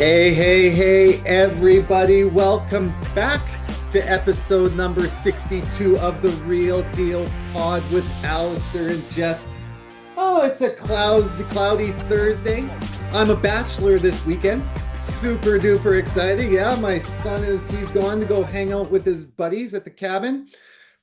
Hey, everybody. Welcome back to episode number 62 of the Real Deal Pod with Allister and Geoff. Oh, it's a cloudy Thursday. I'm a bachelor this weekend. Super duper excited. Yeah, my son he's gone to go hang out with his buddies at the cabin.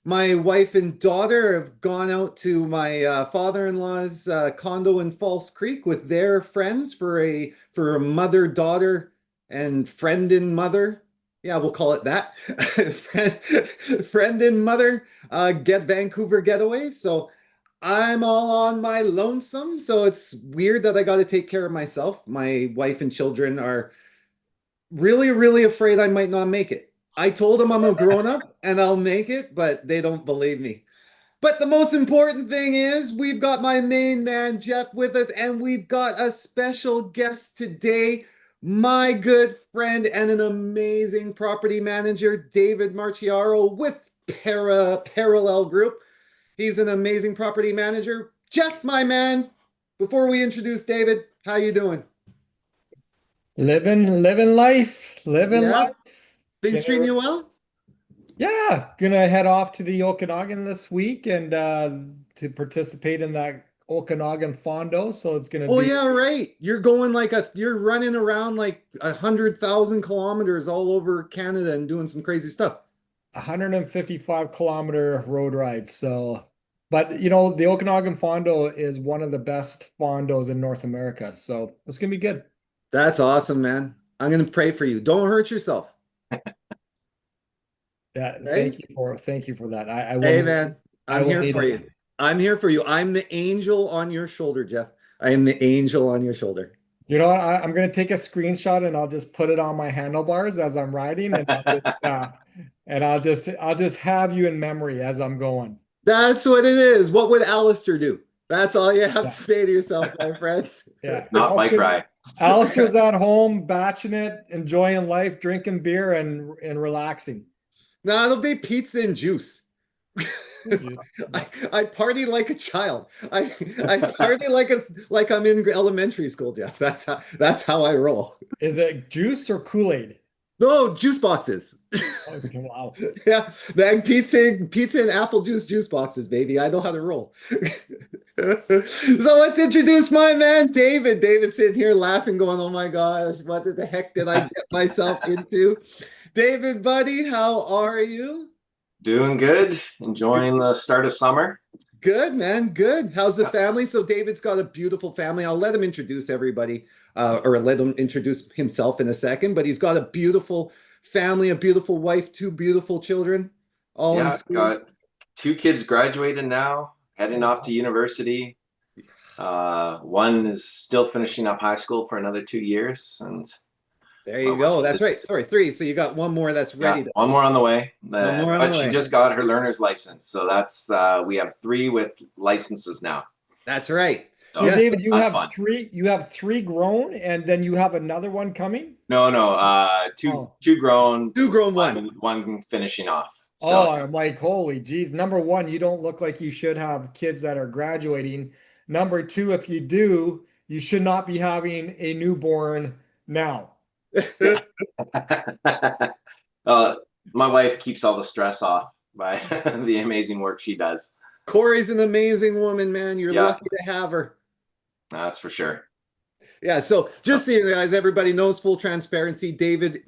My wife and daughter have gone out to my father-in-law's condo in False Creek with their friends for a mother-daughter and friend and mother. Yeah, we'll call it that. friend and mother get Vancouver getaway. So I'm all on my lonesome. So it's weird that I got to take care of myself. My wife and children are really, really afraid I might not make it. I told them I'm a grown up and I'll make it, but they don't believe me. But the most important thing is we've got my main man, Geoff, with us, and we've got a special guest today, my good friend and an amazing property manager, David Marchioro with Parallel Group. He's an amazing property manager. Geoff, my man, before we introduce David, how you doing? Living life, living Yeah, life. things treating Gonna, you well? yeah, gonna head off to the Okanagan this week and to participate in that Okanagan Fondo. So it's gonna Oh be yeah, right. You're running around like 100,000 kilometers all over Canada and doing some crazy stuff. 155-kilometer road ride. So, but the Okanagan Fondo is one of the best fondos in North America. So it's gonna be good. That's awesome, man. I'm gonna pray for you. Don't hurt yourself, Yeah, right? thank you for that. I will Hey need man, I I'm will here need for it. you. I'm here for you. I'm the angel on your shoulder, Geoff. I am the angel on your shoulder. You know what? I'm gonna take a screenshot and I'll just put it on my handlebars as I'm riding, and I'll just have you in memory as I'm going. That's what it is. What would Allister do? That's all you have to Yeah, say to yourself, my friend. yeah. Not bike ride. Alistair's at home, batching it, enjoying life, drinking beer, and relaxing. No, it'll be pizza and juice. Yeah. I party like a child. I party like I'm in elementary school, Geoff. That's how I roll. Is it juice or Kool-Aid? No, juice boxes. Okay, wow. Yeah, then pizza and apple juice boxes, baby. I know how to roll. So let's introduce my man, David. David's sitting here laughing, going, "Oh my gosh, what the heck did I get myself into?" David, buddy, how are you? Doing good. Enjoying the start of summer. Good, man. Good. How's the family? So David's got a beautiful family. I'll let him introduce everybody, or let him introduce himself in a second. But he's got a beautiful family, a beautiful wife, two beautiful children, all in Yeah, school. got two kids graduated now, heading off to university. One is still finishing up high school for another 2 years, and There my you go. wife That's right. is Sorry, three. So you got one more that's yeah, ready to, one more on the way. one more on the But she way. just got her learner's license, so that's we have three with licenses now. That's right. So So Yes. David, you that's have fun. three grown, and then you have another one coming? No, two Oh. two grown, Two grown one. one finishing off. Oh, So I'm like, holy geez. Number one, you don't look like you should have kids that are graduating. Number two, if you do, you should not be having a newborn now. yeah. uh, my wife keeps all the stress off by the amazing work she does. Corey's an amazing woman, man. You're Yeah, lucky to have her. that's for sure. Yeah, so just so you guys, everybody knows full transparency. David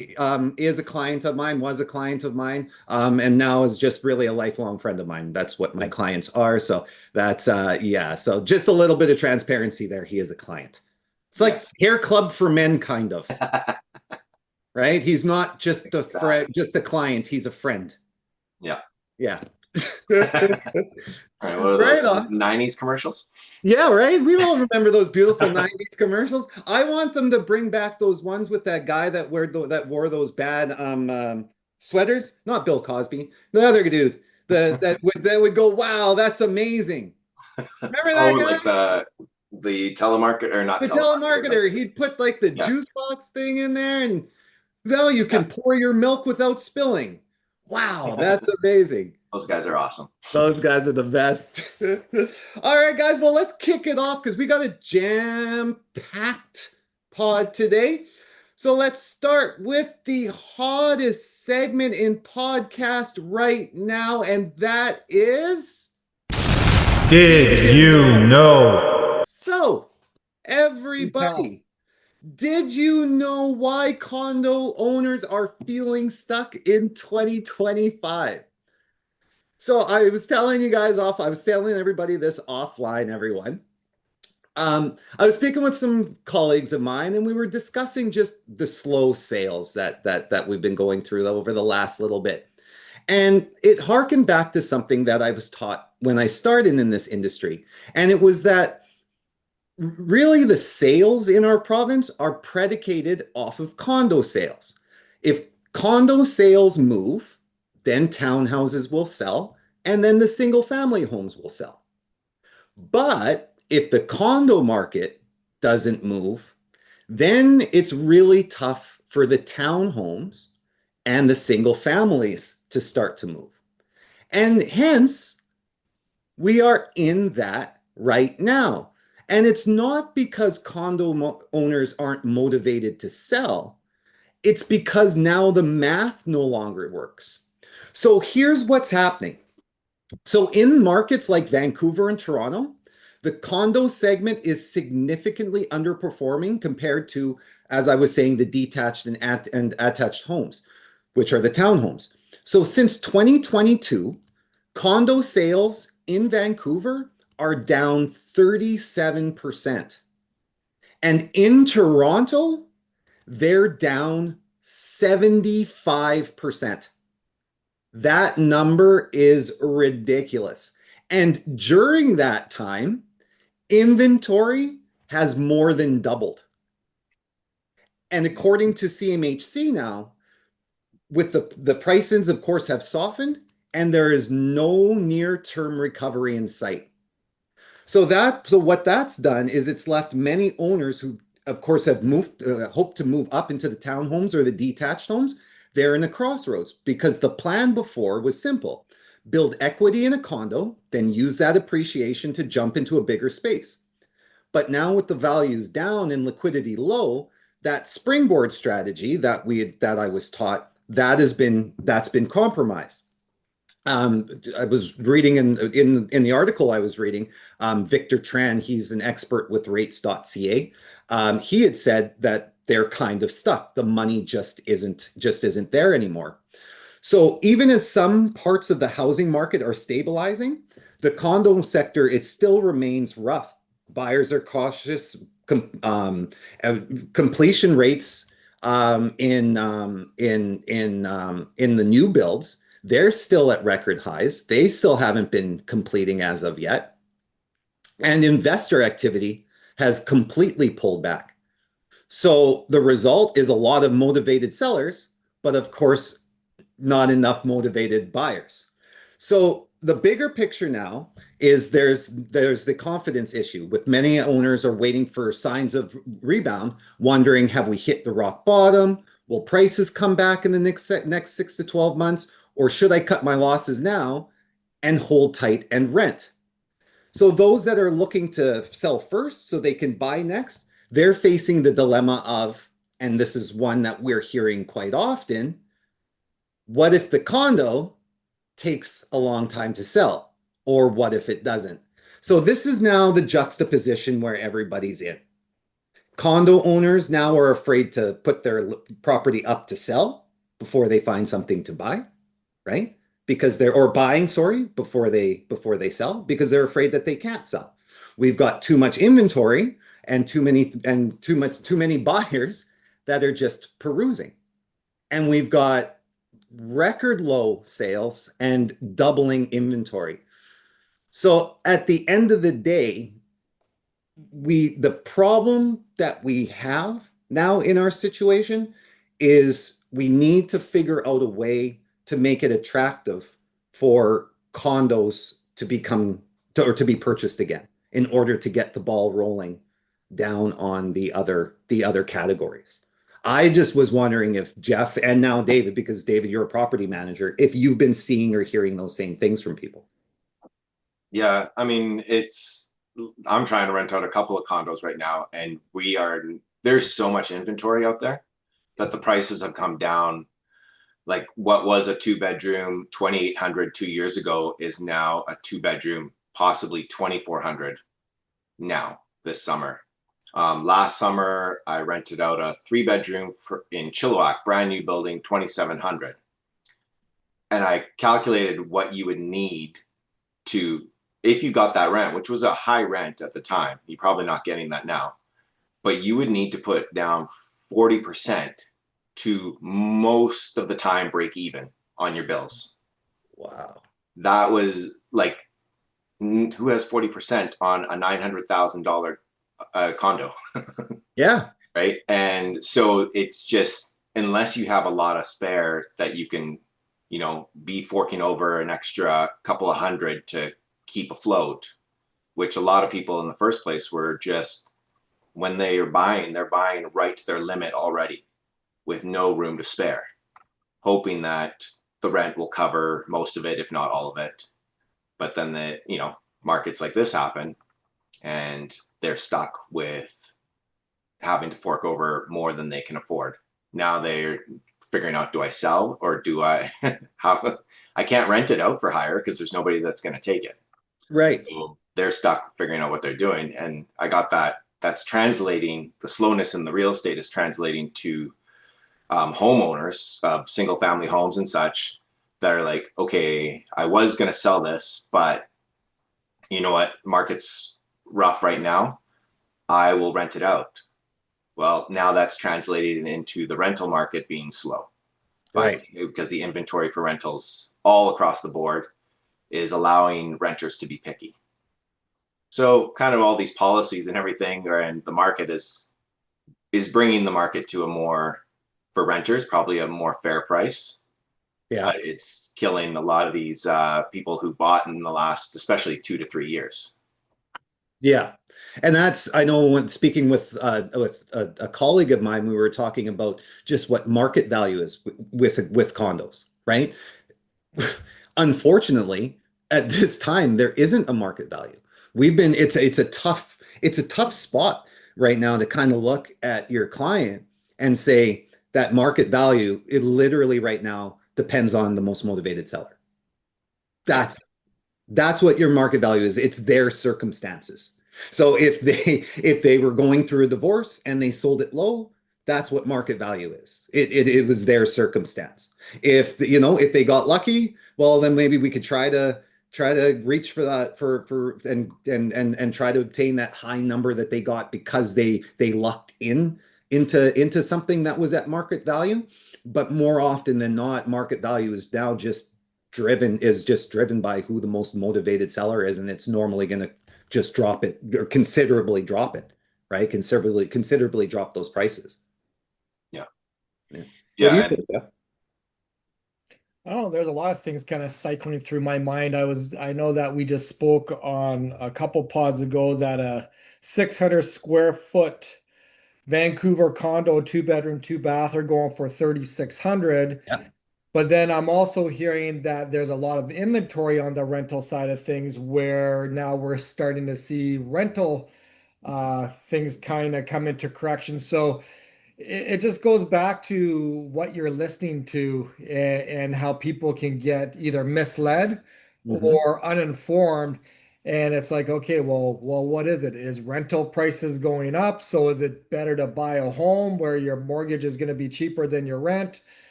is a client of mine, was a client of mine, and now is just really a lifelong friend of mine. That's what my clients are. So that's yeah. So just a little bit of transparency there. He is a client. It's like Yes. hair club for men, kind of, right? He's not just a friend, Exactly. just a client. He's a friend. Yeah. Yeah. All right, what are Right those on. 90s commercials? Yeah, right. We all remember those beautiful 90s commercials. I want them to bring back those ones with that guy that wore those bad sweaters. Not Bill Cosby, the other dude. That would go, wow, that's amazing. Remember Oh, that like guy? the telemarket or not The telemarketer, but telemarketer. He'd put like the yeah, juice box thing in there, and now you yeah. can pour your milk without spilling. Wow, that's amazing. Those guys are awesome. Those guys are the best. All right, guys. Well, let's kick it off because we got a jam-packed pod today. So let's start with the hottest segment in podcast right now, and that is Did you know? so everybody, did you know why condo owners are feeling stuck in 2025? So I was telling you guys I was telling everybody this offline, everyone. I was speaking with some colleagues of mine, and we were discussing just the slow sales that we've been going through over the last little bit. And it harkened back to something that I was taught when I started in this industry. And it was that really the sales in our province are predicated off of condo sales. If condo sales move, then townhouses will sell, and then the single family homes will sell. But if the condo market doesn't move, then it's really tough for the townhomes and the single families to start to move. And hence, we are in that right now. And it's not because owners aren't motivated to sell. It's because now the math no longer works. So here's what's happening. So in markets like Vancouver and Toronto, the condo segment is significantly underperforming compared to, as I was saying, the detached and attached homes, which are the townhomes. So since 2022, condo sales in Vancouver are down 37%. And in Toronto, they're down 75%. That number is ridiculous. And during that time, inventory has more than doubled. And according to CMHC now, with the prices, of course, have softened, and there is no near-term recovery in sight. So what that's done is it's left many owners who, of course, have hoped to move up into the townhomes or the detached homes. They're in a crossroads because the plan before was simple: build equity in a condo, then use that appreciation to jump into a bigger space. But now with the values down and liquidity low, that springboard strategy that I was taught, that's been compromised. I was reading in the article I was reading, Victor Tran, he's an expert with rates.ca. He had said that they're kind of stuck. The money just isn't there anymore. So even as some parts of the housing market are stabilizing, the condo sector, it still remains rough. Buyers are cautious. Completion rates in the new builds, they're still at record highs. They still haven't been completing as of yet. And investor activity has completely pulled back. So the result is a lot of motivated sellers, but of course, not enough motivated buyers. So the bigger picture now is there's the confidence issue, with many owners are waiting for signs of rebound, wondering, have we hit the rock bottom? Will prices come back in the next 6 to 12 months? Or should I cut my losses now and hold tight and rent? So those that are looking to sell first so they can buy next, they're facing the dilemma of, and this is one that we're hearing quite often, what if the condo takes a long time to sell? Or what if it doesn't? So this is now the juxtaposition where everybody's in. Condo owners now are afraid to put their property up to sell before they find something to buy, right? Because buying, sorry, before they sell, because they're afraid that they can't sell. We've got too much inventory and too many buyers that are just perusing. And we've got record low sales and doubling inventory. So at the end of the day, the problem that we have now in our situation is we need to figure out a way to make it attractive for condos to be purchased again, in order to get the ball rolling down on the other categories. I just was wondering if Geoff, and now David, because David, you're a property manager, if you've been seeing or hearing those same things from people. Yeah, I mean, I'm trying to rent out a couple of condos right now, and there's so much inventory out there. that the prices have come down. Like what was a 2-bedroom 2,800 2 years ago is now a 2-bedroom possibly 2,400 now this summer. Last summer I rented out a 3-bedroom in Chilliwack, brand new building, 2,700. And I calculated what you would need to, if you got that rent, which was a high rent at the time, you're probably not getting that now, but you would need to put down 40% to most of the time break even on your bills. Wow. That was like, who has 40% on a $900,000 condo? Yeah. Right. And so it's just, unless you have a lot of spare that you can, be forking over an extra couple of hundred to keep afloat, which a lot of people in the first place were just, when they're buying right to their limit already with no room to spare, hoping that the rent will cover most of it, if not all of it. But then markets like this happen and they're stuck with having to fork over more than they can afford. Now they're figuring out, do I sell or do I I can't rent it out for hire because there's nobody that's going to take it. Right. So they're stuck figuring out what they're doing. And I got that. That's translating, the slowness in the real estate is translating to homeowners of single family homes and such that are like, okay, I was going to sell this, but you know what? Market's rough right now. I will rent it out. Well, now that's translated into the rental market being slow. Right. Because the inventory for rentals all across the board is allowing renters to be picky. So kind of all these policies and everything, and the market is bringing the market to a more, for renters, probably a more fair price. Yeah. But it's killing a lot of these people who bought in the last, especially 2 to 3 years. Yeah. And that's, I know when speaking with a colleague of mine, we were talking about just what market value is with condos, right? Unfortunately, at this time, there isn't a market value. It's a tough spot right now to kind of look at your client and say that market value, it literally right now depends on the most motivated seller. That's what your market value is. It's their circumstances. So if they were going through a divorce and they sold it low, that's what market value is. It was their circumstance. If they got lucky, well, then maybe we could try to reach for that and try to obtain that high number that they got because they lucked into something that was at market value. But more often than not, market value is now just driven by who the most motivated seller is, and it's normally going to just drop it or considerably drop it, right? Considerably drop those prices. Yeah. Yeah. Yeah. What do you think, Geoff? I don't know, there's a lot of things kind of cycling through my mind. I know that we just spoke on a couple pods ago that a 600 square foot Vancouver condo, 2-bedroom, 2-bath are going for 3,600. Yeah. But then I'm also hearing that there's a lot of inventory on the rental side of things where now we're starting to see rental things kind of come into correction. So it just goes back to what you're listening to and how people can get either misled Mhm. or uninformed. And it's like, okay, well, what is it? Is rental prices going up? So is it better to buy a home where your mortgage is going to be cheaper than your rent?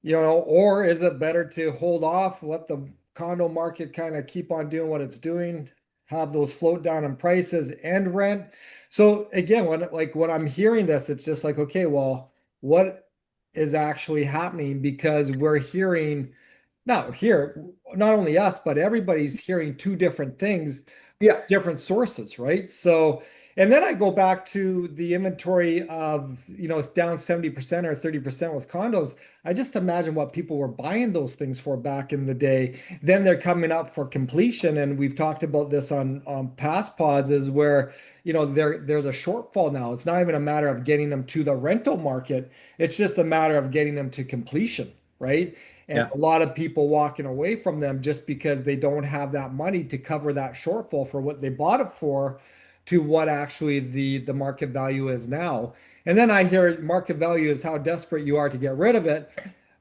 Or is it better to hold off, let the condo market kind of keep on doing what it's doing, have those float down in prices and rent? So again, when I'm hearing this, it's just like, okay, well, what is actually happening? Because we're hearing, not only us, but everybody's hearing two different things, Yeah. different sources, right? So, and then I go back to the inventory of, it's down 70% or 30% with condos. I just imagine what people were buying those things for back in the day. Then they're coming up for completion. And we've talked about this on past pods is where, there's a shortfall now. It's not even a matter of getting them to the rental market. It's just a matter of getting them to completion, right? And Yeah. a lot of people walking away from them just because they don't have that money to cover that shortfall for what they bought it for to what actually the market value is now. And then I hear market value is how desperate you are to get rid of it.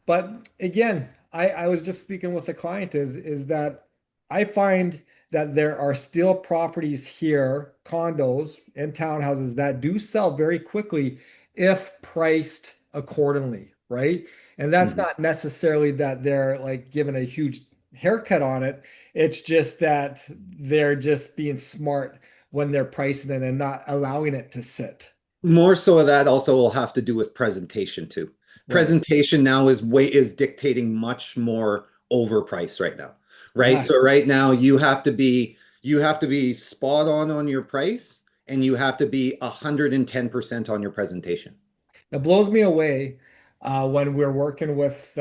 But again, I was just speaking with a client is that I find that there are still properties here, condos and townhouses that do sell very quickly if priced accordingly, right? And that's Mhm. not necessarily that they're like given a huge haircut on it. It's just that they're just being smart when they're pricing it and not allowing it to sit. More so of that also will have to do with presentation too. Right. Presentation now is dictating much more overprice right now, right? Yeah. So right now you have to be spot on your price, and you have to be 110% on your presentation. It blows me away when we're working with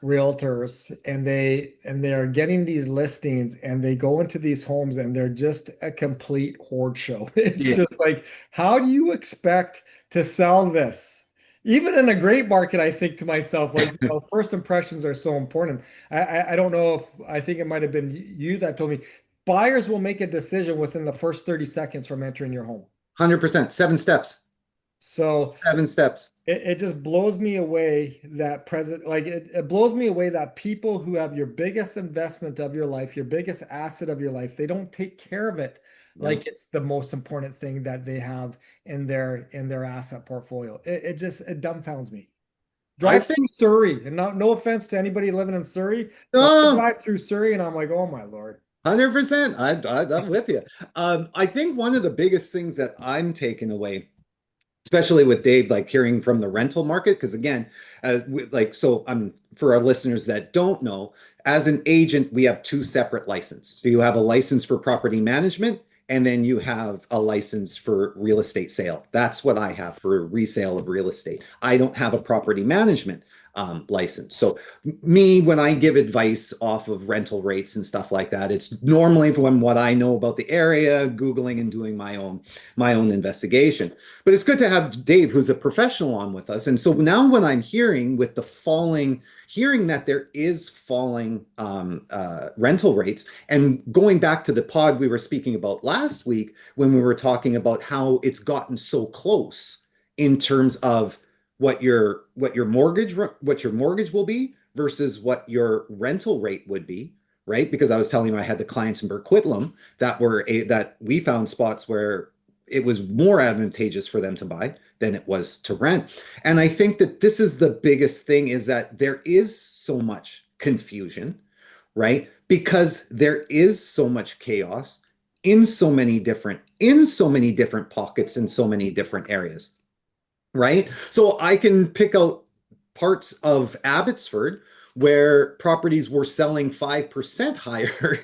realtors and they're getting these listings and they go into these homes and they're just a complete hoard show. It's Yeah. just like, how do you expect to sell this? Even in a great market, I think to myself, like, first impressions are so important. I don't know if I think it might have been you that told me buyers will make a decision within the first 30 seconds from entering your home. 100%. 7 steps. So 7 steps. it just blows me away that present, like it blows me away that people who have your biggest investment of your life, your biggest asset of your life, they don't take care of it No. like it's the most important thing that they have in their asset portfolio. It just it dumbfounds me. I Drive think through Surrey, and no offense to anybody living in Surrey, but I no, drive through Surrey and I'm like, oh my Lord. 100%. I'm with you. I think one of the biggest things that I'm taking away, especially with Dave, like hearing from the rental market, because again, so I'm for our listeners that don't know, as an agent, we have two separate licenses. So you have a license for property management, and then you have a license for real estate sale. That's what I have for resale of real estate. I don't have a property management license. So me, when I give advice off of rental rates and stuff like that, it's normally from what I know about the area, Googling and doing my own investigation. But it's good to have Dave, who's a professional, on with us. And so now when I'm hearing with the hearing that there is falling rental rates, and going back to the pod we were speaking about last week when we were talking about how it's gotten so close in terms of what your mortgage will be versus what your rental rate would be, right? Because I was telling you I had the clients in Burquitlam that we found spots where it was more advantageous for them to buy than it was to rent. And I think that this is the biggest thing, is that there is so much confusion, right? Because there is so much chaos in so many different pockets, in so many different areas, right? So I can pick out parts of Abbotsford where properties were selling 5% higher,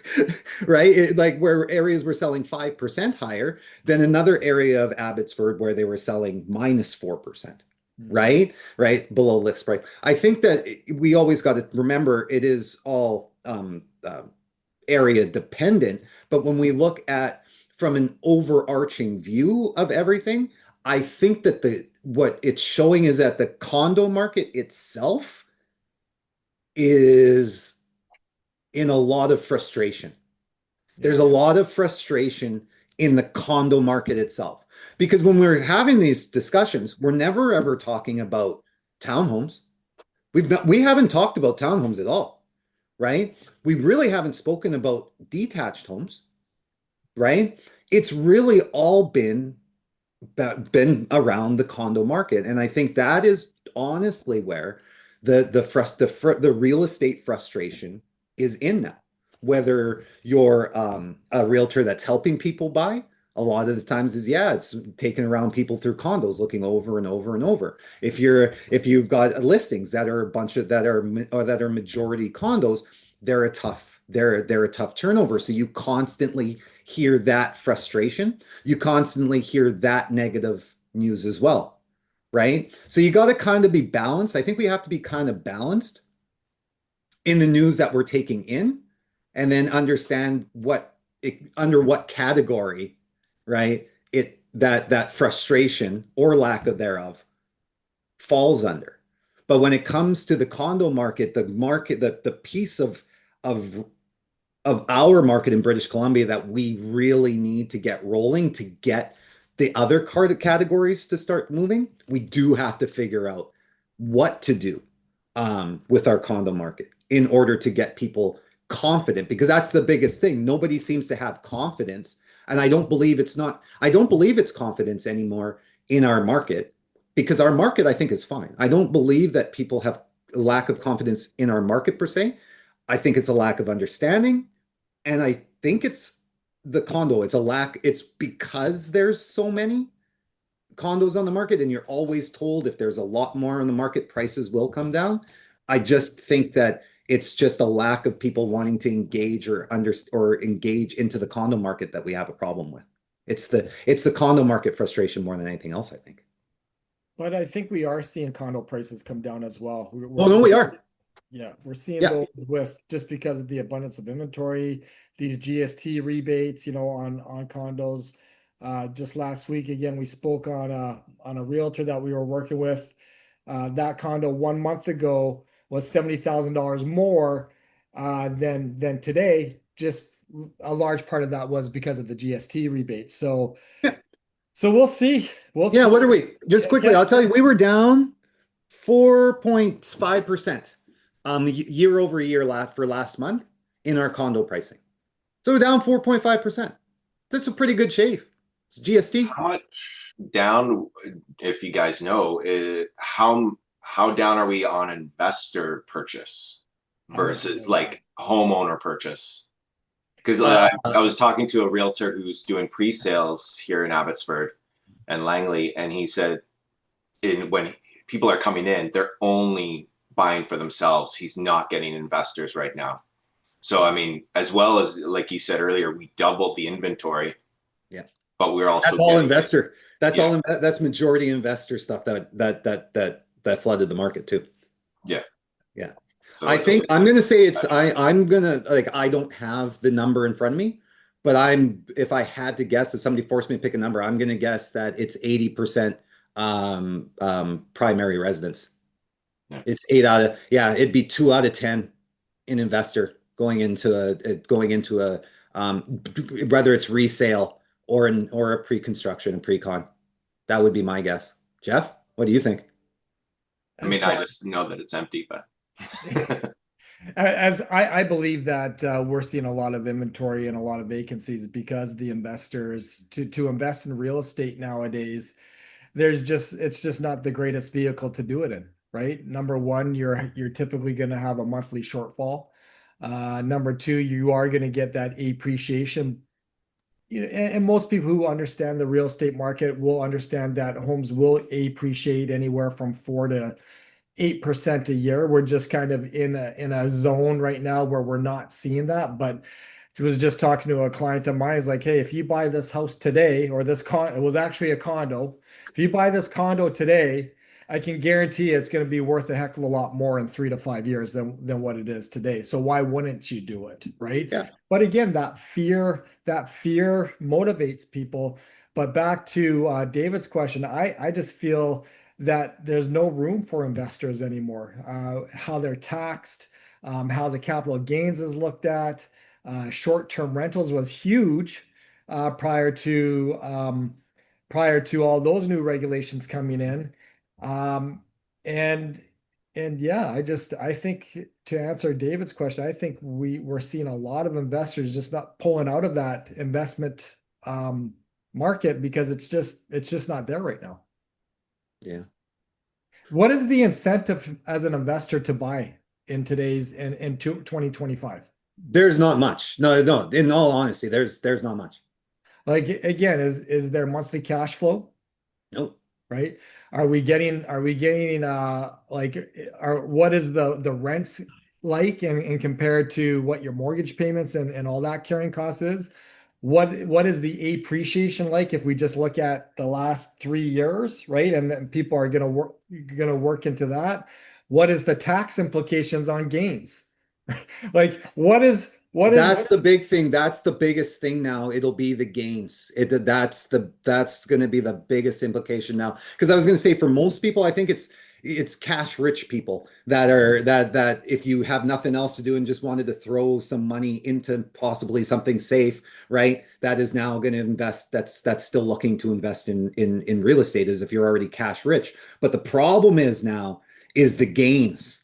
right? Like where areas were selling 5% higher than another area of Abbotsford where they were selling -4%, Mhm. right? Right below list price. I think that we always got to remember it is all area dependent, but when we look at from an overarching view of everything, I think that the what it's showing is that the condo market itself is in a lot of frustration. Yeah. There's a lot of frustration in the condo market itself. Because when we're having these discussions, we're never ever talking about townhomes. We haven't talked about townhomes at all, right? We really haven't spoken about detached homes, right? It's really all been around the condo market, and I think that is honestly where the real estate frustration is in that. Whether you're a realtor that's helping people buy, a lot of the times is, yeah, it's taking around people through condos, looking over and over and over. If you've got listings that are a bunch of that are majority condos, they're a tough turnover. So you constantly hear that frustration, you constantly hear that negative news as well, right? So you got to kind of be balanced. I think we have to be kind of balanced in the news that we're taking in, and then understand under what category, right? That frustration or lack of thereof falls under. But when it comes to the condo market, the piece of of our market in British Columbia that we really need to get rolling to get the other card categories to start moving, we do have to figure out what to do with our condo market in order to get people confident, because that's the biggest thing. Nobody seems to have confidence. And I don't believe it's confidence anymore in our market, because our market, I think, is fine. I don't believe that people have a lack of confidence in our market per se. I think it's a lack of understanding. And I think it's the condo. It's because there's so many condos on the market and you're always told if there's a lot more on the market, prices will come down. I just think that it's just a lack of people wanting to engage or engage into the condo market that we have a problem with. It's the condo market frustration more than anything else, I think. But I think we are seeing condo prices come down as well. Oh, no, we are. Yeah, we're seeing Yeah. those with just because of the abundance of inventory, these GST rebates, on condos. Just last week, again, we spoke on a realtor that we were working with. That condo 1 month ago was $70,000 more than today. Just a large part of that was because of the GST rebates. So Yeah. so we'll see. We'll Yeah, see. what are we? Just quickly, Yeah. I'll tell you, we were down 4.5% year over year for last month in our condo pricing. So we're down 4.5%. This is a pretty good shape. It's GST. How much down, if you guys know, how down are we on investor purchase versus like homeowner purchase? Because I was talking to a realtor who's doing pre-sales here in Abbotsford and Langley, and he said when people are coming in, they're only buying for themselves. He's not getting investors right now. So, I mean, as well as, like you said earlier, we doubled the inventory. Yeah. But we're also That's all investor. That's Yeah. all. That's majority investor stuff that flooded the market too. Yeah. Yeah. So I think I'm gonna say I'm gonna, like, I don't have the number in front of me, but if I had to guess, if somebody forced me to pick a number, I'm gonna guess that it's 80% primary residence. Yeah. It's it'd be 2 out of 10 in investor going into a whether it's resale or a pre-construction and pre-con. That would be my guess. Geoff, what do you think? I mean, I just know that it's empty, but As I believe that we're seeing a lot of inventory and a lot of vacancies because the investors to invest in real estate nowadays, it's just not the greatest vehicle to do it in, right? Number one, you're typically going to have a monthly shortfall. Number two, you are going to get that appreciation. And most people who understand the real estate market will understand that homes will appreciate anywhere from 4 to 8% a year. We're just kind of in a zone right now where we're not seeing that. But I was just talking to a client of mine. He's like, hey, if you buy this house today, or it was actually a condo. If you buy this condo today, I can guarantee it's going to be worth a heck of a lot more in 3 to 5 years than what it is today. So why wouldn't you do it, right? Yeah. But again, that fear motivates people. But back to David's question, I just feel that there's no room for investors anymore. How they're taxed, how the capital gains is looked at. Short-term rentals was huge prior to all those new regulations coming in. And yeah, I think to answer David's question, I think we're seeing a lot of investors just not pulling out of that investment market because it's just not there right now. Yeah. What is the incentive as an investor to buy in 2025? There's not much. No. In all honesty, there's not much. Like, again, is there monthly cash flow? Nope. Right? Are we getting what is the rents like and compared to what your mortgage payments and all that carrying cost is? What is the appreciation like if we just look at the last 3 years, right? And then people are gonna work into that. What is the tax implications on gains? Like That's the big thing. That's the biggest thing now. It'll be the gains. That's going to be the biggest implication now. Because I was going to say, for most people, I think it's cash rich people that are that if you have nothing else to do and just wanted to throw some money into possibly something safe, right? That is now going to invest. That's still looking to invest in real estate as if you're already cash rich. But the problem is now is the gains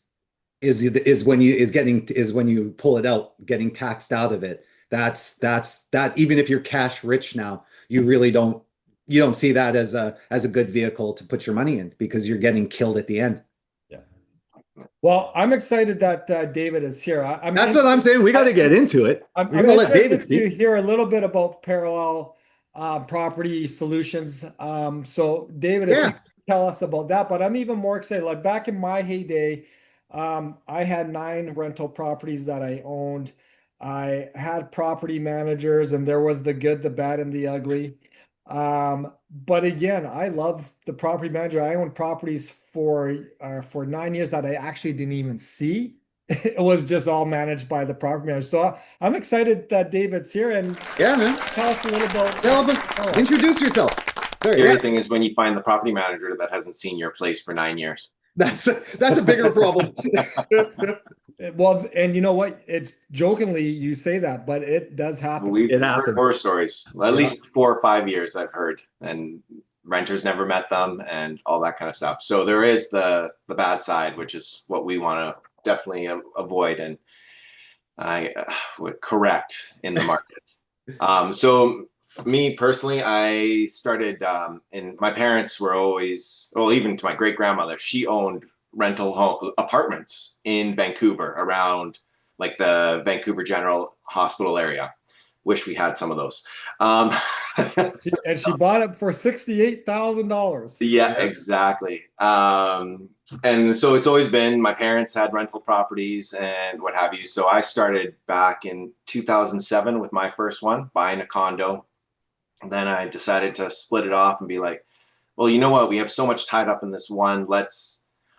is when you is when you pull it out, getting taxed out of it. That even if you're cash rich now, you don't see that as a good vehicle to put your money in because you're getting killed at the end. Yeah. Well, I'm excited that David is here. That's what I'm saying. We got to get into it. We're I'm gonna let David interested to speak. hear a little bit about parallel property solutions. So, David, if you Yeah. could tell us about that, but I'm even more excited. Like back in my heyday, I had 9 rental properties that I owned. I had property managers, and there was the good, the bad, and the ugly. But again, I love the property manager. I owned properties for 9 years that I actually didn't even see. It was just all managed by the property manager. So I'm excited that David's here and Yeah, man. tell us a little about. Tell them, introduce yourself. There, Scary yeah. thing is when you find the property manager that hasn't seen your place for 9 years. That's a bigger problem. Well, and you know what? It's jokingly you say that, but it does happen. We've It heard happens. horror stories. At Yeah. least 4 or 5 years I've heard, and renters never met them and all that kind of stuff. So there is the bad side, which is what we want to definitely avoid and I would correct in the market. So me personally, I started, and my parents were always, well, even to my great grandmother, she owned rental home apartments in Vancouver around like the Vancouver General Hospital area. Wish we had some of those. And she bought it for $68,000. Yeah, Yeah. exactly. And so it's always been my parents had rental properties and what have you. So I started back in 2007 with my first one, buying a condo. And then I decided to split it off and be like, well, you know what? We have so much tied up in this one.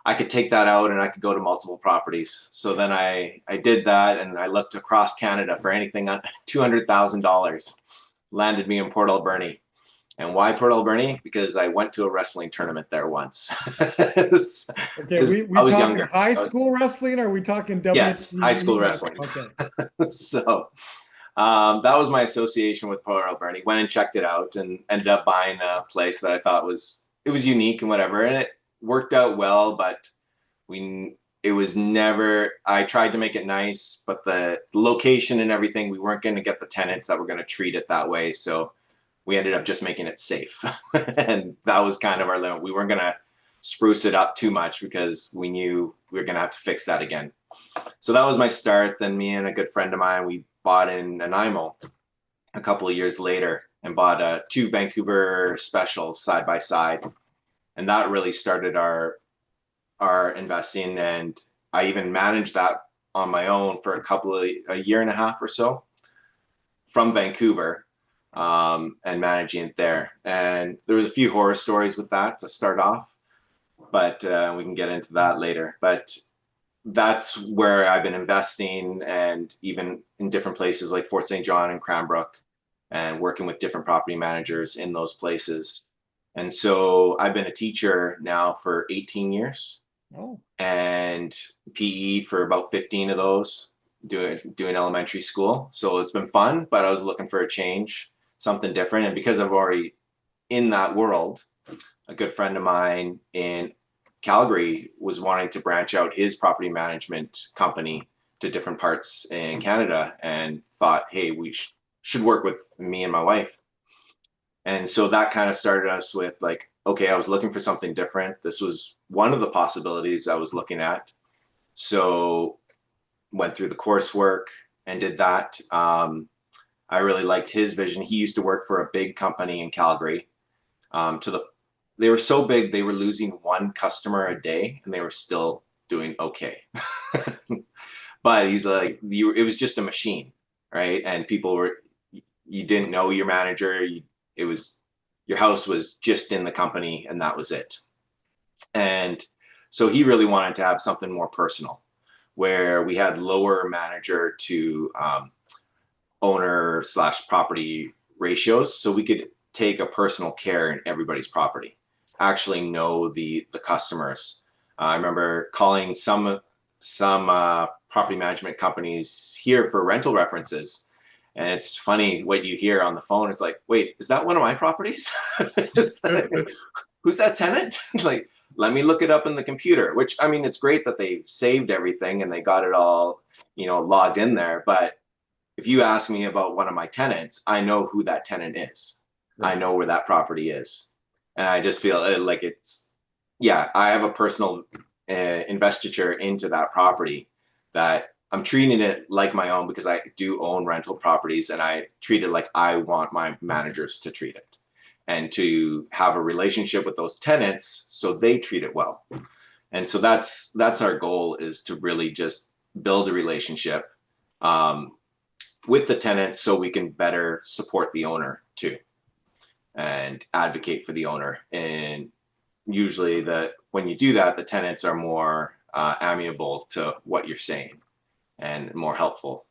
I could take that out and I could go to multiple properties. So then I did that and I looked across Canada for anything on $200,000. Landed me in Port Alberni. And why Port Alberni? Because I went to a wrestling tournament there once. Okay, we I was talking younger. high school wrestling, or are we talking Yes, high school wrestling. Okay. So that was my association with Port Alberni. Went and checked it out and ended up buying a place that I thought was unique and whatever. And it worked out well, but it was never, I tried to make it nice, but the location and everything, we weren't going to get the tenants that were going to treat it that way. So we ended up just making it safe. And that was kind of our limit. We weren't going to spruce it up too much because we knew we were going to have to fix that again. So that was my start. Then me and a good friend of mine, we bought in Nanaimo a couple of years later and bought 2 Vancouver specials side by side. And that really started our investing. And I even managed that on my own for a year and a half or so from Vancouver. And managing it there. And there was a few horror stories with that to start off, but we can get into that later. But that's where I've been investing, and even in different places like Fort St. John and Cranbrook, and working with different property managers in those places. And so I've been a teacher now for 18 years. Oh. And PE for about 15 of those, doing elementary school. So it's been fun, but I was looking for a change, something different. And because I'm already in that world, a good friend of mine in Calgary was wanting to branch out his property management company to different parts in Canada, and thought, hey, we should work with me and my wife. And so that kind of started us with like, okay, I was looking for something different. This was one of the possibilities I was looking at. So went through the coursework and did that. I really liked his vision. He used to work for a big company in Calgary. They were so big, they were losing 1 customer a day, and they were still doing okay. But he's like, it was just a machine, right? And you didn't know your manager. Your house was just in the company, and that was it. And so he really wanted to have something more personal, where we had lower manager to owner / property ratios, so we could take a personal care in everybody's property, actually know the customers, I remember calling some property management companies here for rental references. And it's funny what you hear on the phone. It's like, wait, is that one of my properties? Who's that tenant? Like, let me look it up in the computer, which I mean, it's great that they saved everything and they got it all, logged in there. But if you ask me about one of my tenants, I know who that tenant is. I Right. know where that property is. And I just feel like yeah, I have a personal investiture into that property that I'm treating it like my own because I do own rental properties and I treat it like I want my managers to treat it and to have a relationship with those tenants so they treat it well. And so that's our goal, is to really just build a relationship um, with the tenant so we can better support the owner too and advocate for the owner. And usually when you do that, the tenants are more amiable to what you're saying and more helpful.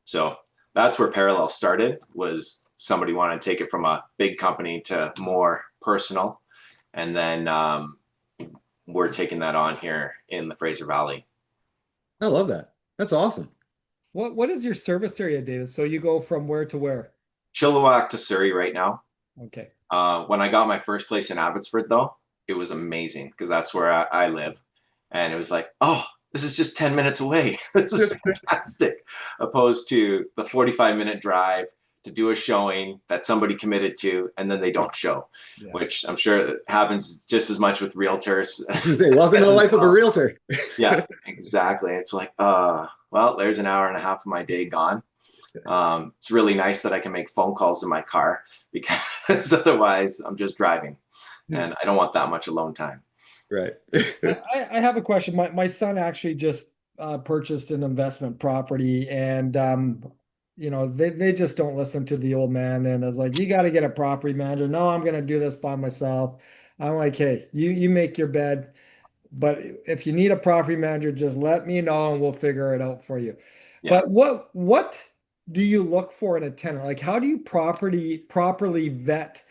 So that's where Parallel started, was somebody wanted to take it from a big company to more personal. And then we're taking that on here in the Fraser Valley. I love that. That's awesome. What is your service area, David? So you go from where to where? Chilliwack to Surrey right now. Okay. When I got my first place in Abbotsford, though, it was amazing because that's where I live. And it was like, oh, this is just 10 minutes away. This is fantastic. Opposed to the 45-minute drive to do a showing that somebody committed to and then they don't show, Yeah. which I'm sure happens just as much with realtors. I was gonna say, welcome to the life of a realtor. Yeah, exactly. It's like, well, there's an hour and a half of my day gone. It's really nice that I can make phone calls in my car because otherwise I'm just driving and I don't want that much alone time. Right. I have a question. My son actually just purchased an investment property, and they just don't listen to the old man. And it's like, you got to get a property manager. No, I'm going to do this by myself. I'm like, hey, you make your bed, but if you need a property manager, just let me know and we'll figure it out for you. Yeah. But what do you look for in a tenant? Like, how do you properly vet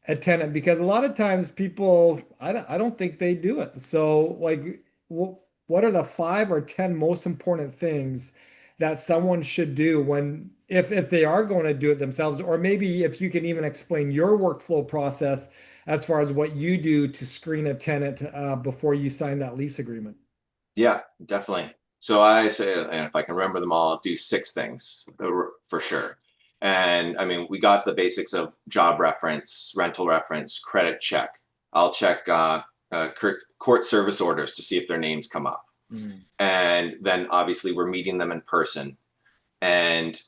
a tenant? Because a lot of times people, I don't think they do it. So like, what are the 5 or 10 most important things that someone should do when, if they are going to do it themselves? Or maybe if you can even explain your workflow process as far as what you do to screen a tenant before you sign that lease agreement. Yeah, definitely. So I say, and if I can remember them all, I'll do 6 things for sure. And I mean, we got the basics of job reference, rental reference, credit check. I'll check court service orders to see if their names come up. And then obviously we're meeting them in person. And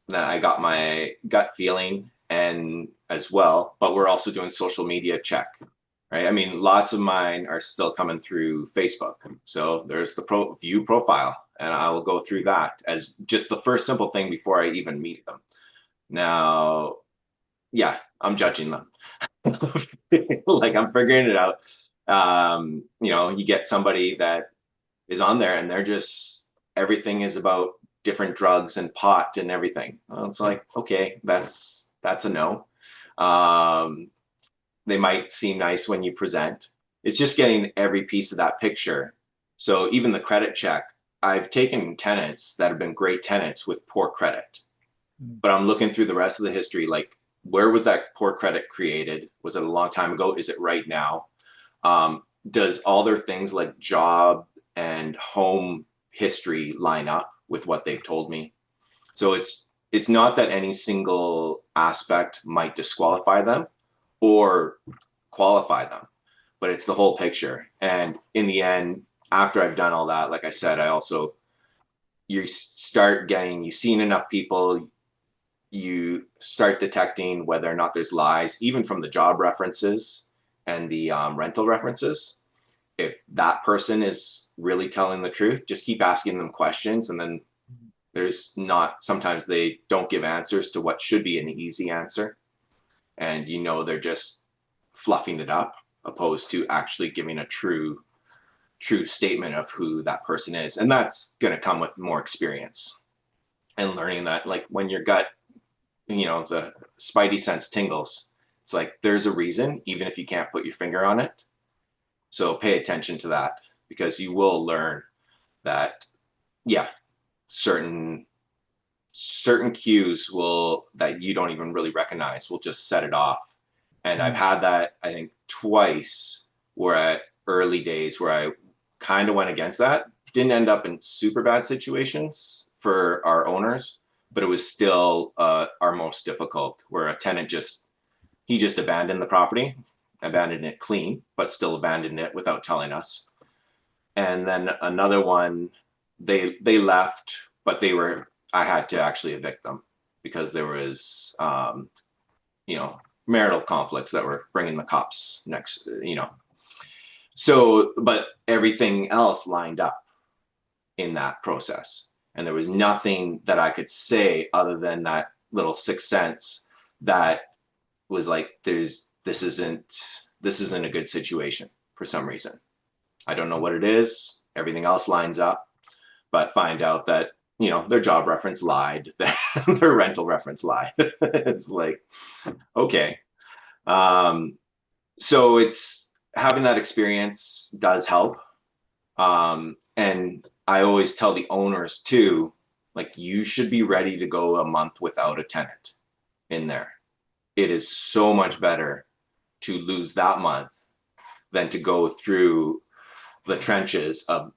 then I got my gut feeling and as well, but we're also doing social media check, right? I mean, lots of mine are still coming through Facebook. So there's the view profile, and I will go through that as just the first simple thing before I even meet them. Now, yeah, I'm judging them. Like I'm figuring it out. You get somebody that is on there and they're just, everything is about different drugs and pot and everything. Well, it's like, okay, that's a no. They might seem nice when you present. It's just getting every piece of that picture. So even the credit check, I've taken tenants that have been great tenants with poor credit, but I'm looking through the rest of the history, like where was that poor credit created? Was it a long time ago? Is it right now? Does all their things like job and home history line up with what they've told me? So it's not that any single aspect might disqualify them or qualify them, but it's the whole picture. And in the end, after I've done all that, like I said, you've seen enough people, you start detecting whether or not there's lies, even from the job references and the rental references. If that person is really telling the truth, just keep asking them questions. And then sometimes they don't give answers to what should be an easy answer. And they're just fluffing it up opposed to actually giving a true statement of who that person is. And that's going to come with more experience and learning that, like when your gut, the spidey sense tingles, it's like there's a reason, even if you can't put your finger on it. So pay attention to that. because you will learn that, yeah, certain cues that you don't even really recognize will just set it off. And I've had that, I think, twice, where at early days where I kind of went against that. Didn't end up in super bad situations for our owners, but it was still our most difficult, where a tenant just abandoned the property, abandoned it clean, but still abandoned it without telling us. And then another one, they left, but I had to actually evict them because there was, marital conflicts that were bringing the cops next, So, but everything else lined up in that process. And there was nothing that I could say other than that little sixth sense that was like, this isn't a good situation for some reason. I don't know what it is. Everything else lines up, but find out that, their job reference lied, their rental reference lied. It's like, okay. So it's having that experience does help. And I always tell the owners too, like, you should be ready to go a month without a tenant in there. It is so much better to lose that month than to go through the trenches of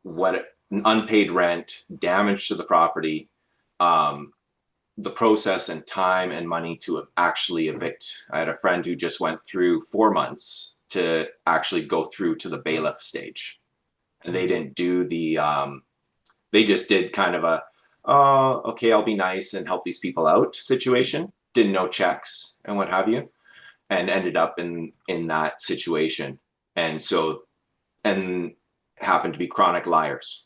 what unpaid rent, damage to the property, the process and time and money to actually evict. I had a friend who just went through 4 months to actually go through to the bailiff stage. And they didn't do they just did kind of a, oh, okay, I'll be nice and help these people out situation. Didn't know checks and what have you, and ended up in that situation. And so, and happened to be chronic liars.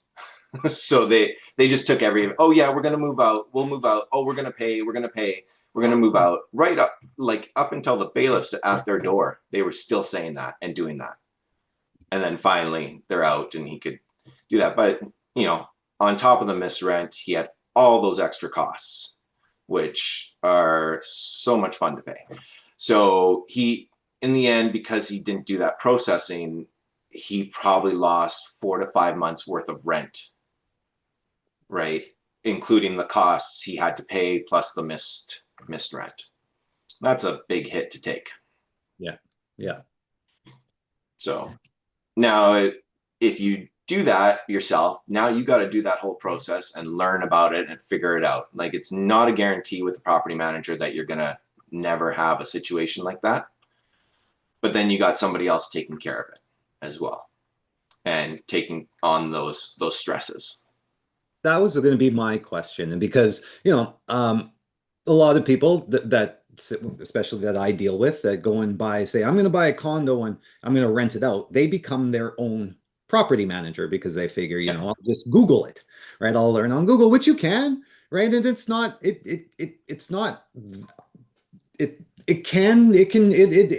So they just took oh yeah, we're going to move out. We'll move out. Oh, we're going to pay. We're going to pay. We're going to move out. Right up, like up until the bailiffs at their door, they were still saying that and doing that. And then finally they're out and he could do that. But, on top of the missed rent, he had all those extra costs, which are so much fun to pay. So he, in the end, because he didn't do that processing, he probably lost 4 to 5 months worth of rent, right? Including the costs he had to pay plus the missed rent. That's a big hit to take. Yeah. Yeah. So now if you do that yourself, now you got to do that whole process and learn about it and figure it out. Like, it's not a guarantee with the property manager that you're going to never have a situation like that. But then you got somebody else taking care of it as well and taking on those stresses. That was going to be my question. And because, a lot of people that especially that I deal with, that go and say, I'm going to buy a condo and I'm going to rent it out. They become their own property manager because they figure, I'll just Google it, right? I'll learn on Google, which you can, right? And it's not,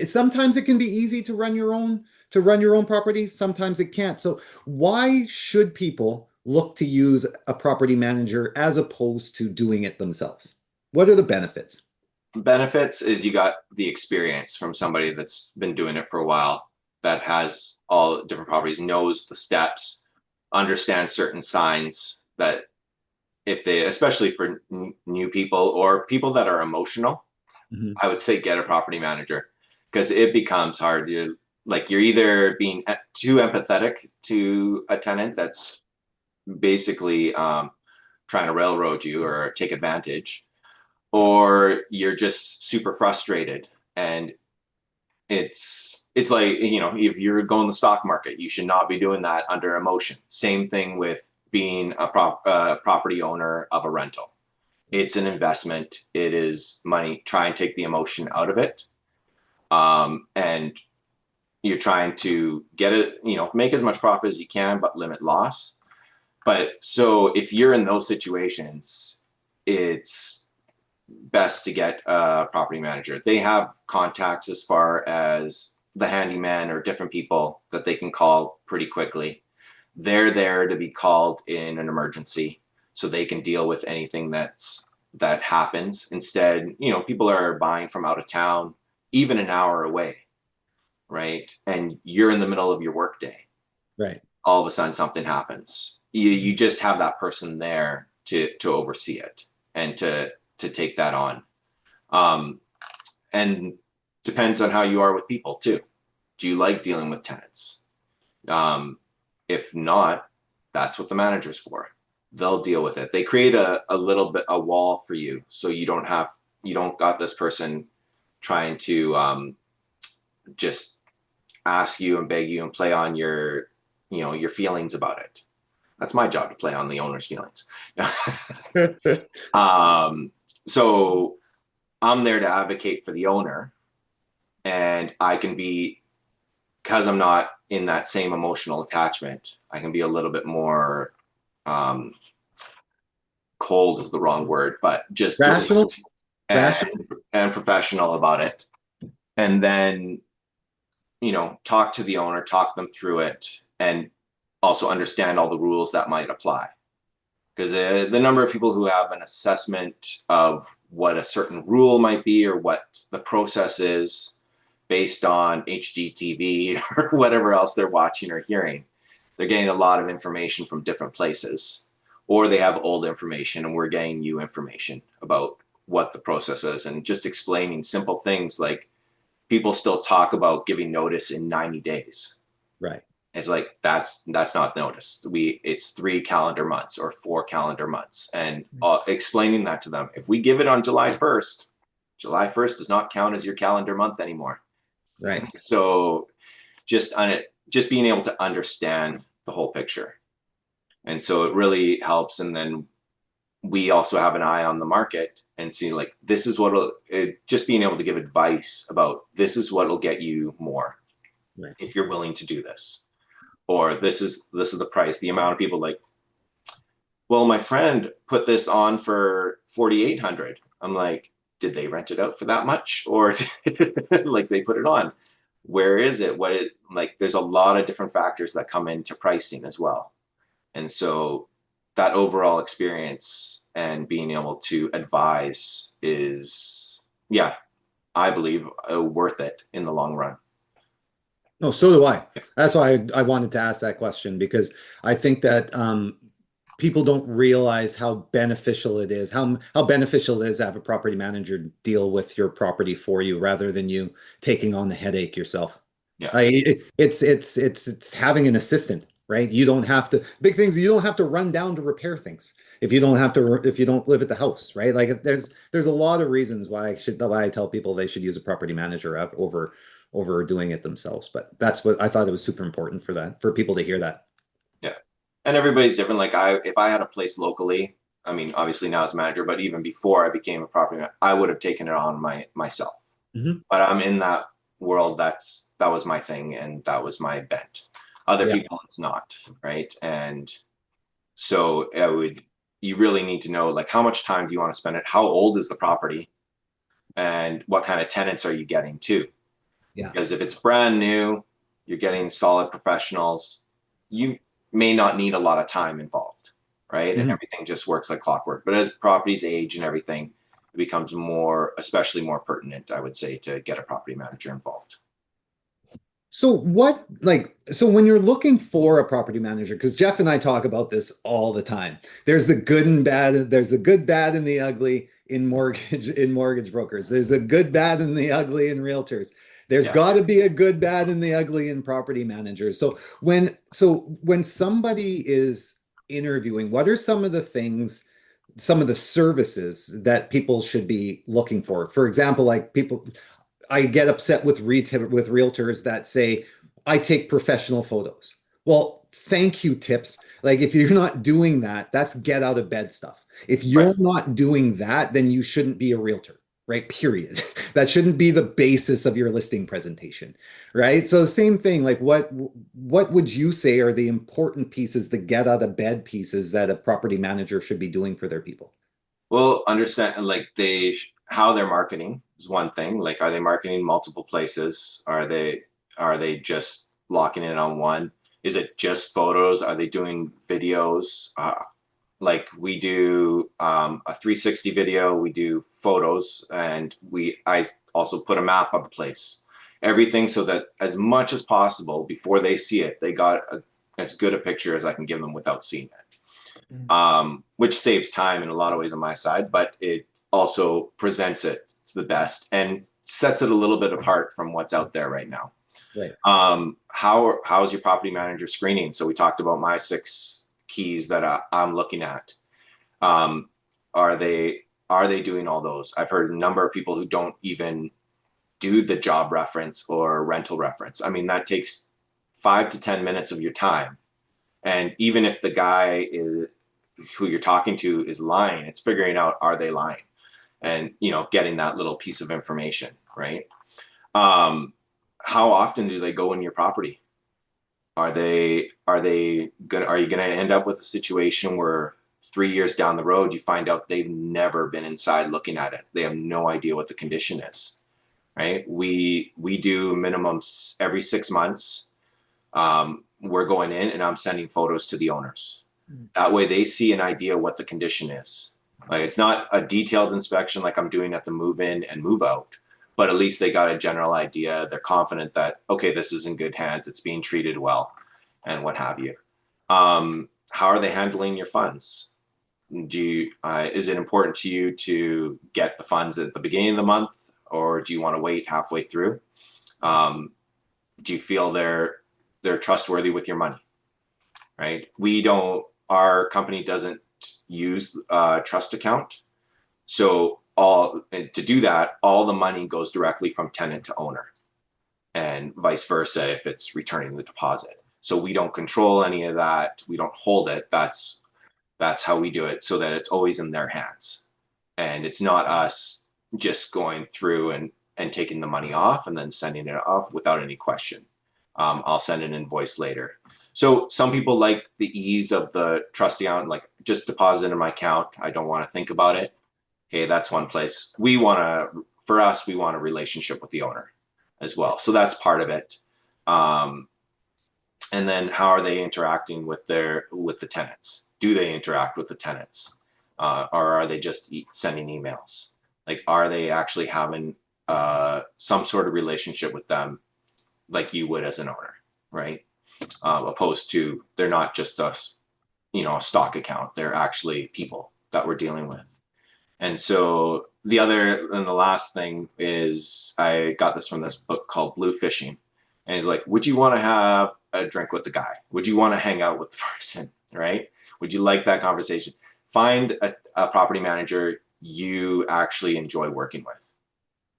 sometimes it can be easy to run your own property. Sometimes it can't. So why should people look to use a property manager as opposed to doing it themselves? What are the benefits? Benefits is you got the experience from somebody that's been doing it for a while, that has all different properties, knows the steps, understands certain signs that if they, especially for new people or people that are emotional, I would say get a property manager, because it becomes hard. You're either being too empathetic to a tenant that's basically trying to railroad you or take advantage, or you're just super frustrated. And it's like, if you're going the stock market, you should not be doing that under emotion. Same thing with being a property owner of a rental. It's an investment. It is money. Try and take the emotion out of it. And you're trying to get it, make as much profit as you can, but limit loss. But so if you're in those situations, it's best to get a property manager. They have contacts as far as the handyman or different people that they can call pretty quickly. They're there to be called in an emergency, so they can deal with anything that happens. Instead, people are buying from out of town, even an hour away, right? And you're in the middle of your workday. Right. all of a sudden something happens. You just have that person there to oversee it and to take that on. And depends on how you are with people too. Do you like dealing with tenants? If not, that's what the manager's for. They'll deal with it. They create a little bit a wall for you, so you don't got this person trying to just ask you and beg you and play on your your feelings about it. That's my job, to play on the owner's feelings. So I'm there to advocate for the owner, and I can be, because I'm not in that same emotional attachment, I can be a little bit more cold is the wrong word, but just Rational. and, Rational. and professional about it. And then, talk to the owner, talk them through it, and also understand all the rules that might apply. Because the number of people who have an assessment of what a certain rule might be or what the process is based on HGTV or whatever else they're watching or hearing, they're getting a lot of information from different places, or they have old information and we're getting new information about what the process is, and just explaining simple things like people still talk about giving notice in 90 days. Right. It's like that's not notice. It's 3 calendar months or 4 calendar months, and explaining that to them. If we give it on July 1st, July 1st does not count as your calendar month anymore. Right. So just being able to understand the whole picture, and so it really helps. And then we also have an eye on the market and see, like, this is just being able to give advice about this is what will get you more, right, if you're willing to do this, or this is the price. The amount of people like, well, my friend put this on for 4,800. I'm like, did they rent it out for that much, or like they put it on? Where is it? Like, there's a lot of different factors that come into pricing as well. And so that overall experience and being able to advise is, yeah, I believe worth it in the long run. No, so do I. That's why I wanted to ask that question, because I think that people don't realize how beneficial it is, how beneficial it is to have a property manager deal with your property for you rather than you taking on the headache yourself. Yeah. It's having an assistant, right? You don't have to, big things, you don't have to run down to repair things if you don't live at the house, right? Like there's a lot of reasons why I tell people they should use a property manager over doing it themselves. But that's what I thought, it was super important for people to hear that. Yeah. And everybody's different. Like if I had a place locally, I mean, obviously now as manager, but even before I became a property manager, I would have taken it on myself. Mm-hmm. But I'm in that world. That was my thing, and that was my bent. Other people, it's not, right? And so you really need to know, like, how much time do you want to spend it? How old is the property? And what kind of tenants are you getting too? Yeah. Because if it's brand new, you're getting solid professionals, you may not need a lot of time involved, right? Mm-hmm. And everything just works like clockwork. But as properties age and everything, it becomes especially more pertinent, I would say, to get a property manager involved. So when you're looking for a property manager, because Geoff and I talk about this all the time, there's the good and bad, there's the good, bad, and the ugly in mortgage brokers. There's a good, bad, and the ugly in realtors. There's got to be a good, bad, and the ugly in property managers. So when somebody is interviewing, what are some of the things, some of the services that people should be looking for? For example, like I get upset with realtors that say, I take professional photos. Well, thank you, tips. Like, if you're not doing that, that's get out of bed stuff. If you're not doing that, then you shouldn't be a realtor, right? Period. That shouldn't be the basis of your listing presentation, right? So the same thing, like what would you say are the important pieces, the get out of bed pieces that a property manager should be doing for their people? Well, understand, like, how they're marketing is one thing. Like, are they marketing multiple places? Are they just locking in on one? Is it just photos? Are they doing videos? Like, we do a 360 video, we do photos, and I also put a map of the place, everything, so that as much as possible before they see it, they got as good a picture as I can give them without seeing it. Mm. Which saves time in a lot of ways on my side, but it also presents it to the best and sets it a little bit apart from what's out there right now. Right. How's your property manager screening? So we talked about my 6 keys that I'm looking at. Are they doing all those? I've heard a number of people who don't even do the job reference or rental reference. I mean, that takes 5 to 10 minutes of your time. And even if the guy who you're talking to is lying, it's figuring out, are they lying? And, getting that little piece of information, right? How often do they go in your property? Are you gonna end up with a situation where 3 years down the road, you find out they've never been inside looking at it? They have no idea what the condition is, right? We do minimums every 6 months. We're going in and I'm sending photos to the owners. That way they see an idea what the condition is. Like, it's not a detailed inspection like I'm doing at the move in and move out, but at least they got a general idea. They're confident that, okay, this is in good hands, it's being treated well, and what have you. How are they handling your funds? Is it important to you to get the funds at the beginning of the month, or do you want to wait halfway through? Do you feel they're trustworthy with your money, right? Our company doesn't use a trust account. So to do that, all the money goes directly from tenant to owner, and vice versa if it's returning the deposit. So we don't control any of that. We don't hold it. That's how we do it, so that it's always in their hands. And it's not us just going through and taking the money off and then sending it off without any question. I'll send an invoice later. So some people like the ease of the trust account, like just deposit in my account. I don't want to think about it. Okay, that's one place. For us, we want a relationship with the owner as well. So that's part of it. And then how are they interacting with the tenants? Do they interact with the tenants? Or are they just sending emails? Like, are they actually having some sort of relationship with them like you would as an owner, right? Opposed to, they're not just a stock account. They're actually people that we're dealing with. And so the last thing is, I got this from this book called Blue Fishing. And he's like, would you want to have a drink with the guy? Would you want to hang out with the person, right? Would you like that conversation? Find a property manager you actually enjoy working with,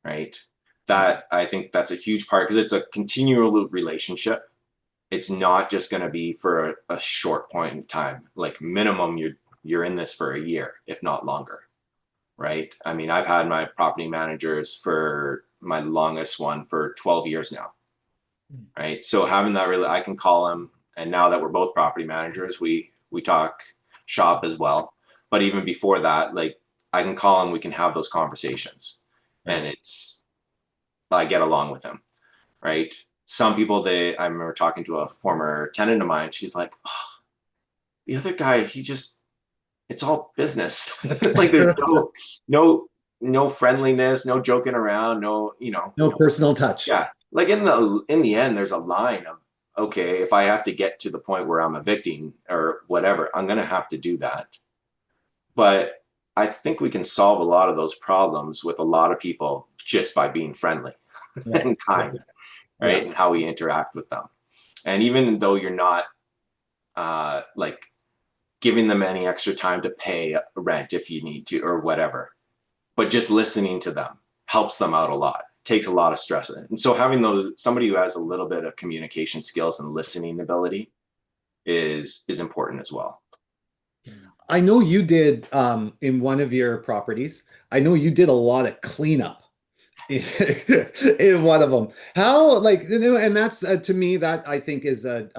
right? I think that's a huge part, because it's a continual relationship. It's not just going to be for a short point in time. Like, minimum, you're in this for a year, if not longer, right? I mean, I've had my property managers for my longest one for 12 years now, right? So having that, I can call them, and now that we're both property managers, we talk shop as well. But even before that, like, I can call them, we can have those conversations, and I get along with them, right? Some people, I remember talking to a former tenant of mine. She's like, oh, the other guy, it's all business. Like, there's no friendliness, no joking around, no personal touch. Yeah. Like, in the end, there's a line of, okay, if I have to get to the point where I'm evicting or whatever, I'm going to have to do that. But I think we can solve a lot of those problems with a lot of people just by being friendly and kind, right? Yeah. And how we interact with them. And even though you're not like giving them any extra time to pay rent if you need to or whatever, but just listening to them helps them out a lot. Takes a lot of stress in it. And so having somebody who has a little bit of communication skills and listening ability is important as well. I know you did in one of your properties. I know you did a lot of cleanup in one of them. How, and that's to me, that I think is a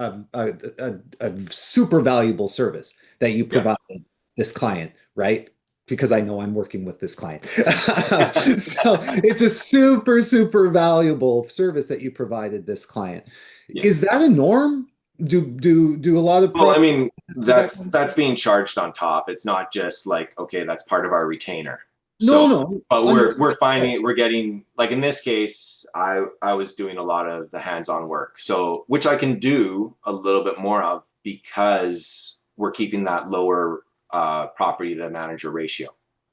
super valuable service that you provided this client, right? Because I know I'm working with this client. So it's a super, super valuable service that you provided this client. Yeah. Is that a norm? Do a lot of I mean, that's being charged on top. It's not just like, okay, that's part of our retainer. No, So, no, but we're understood. finding we're getting like in this case, I was doing a lot of the hands-on work. So, which I can do a little bit more of because we're keeping that lower property to manager ratio.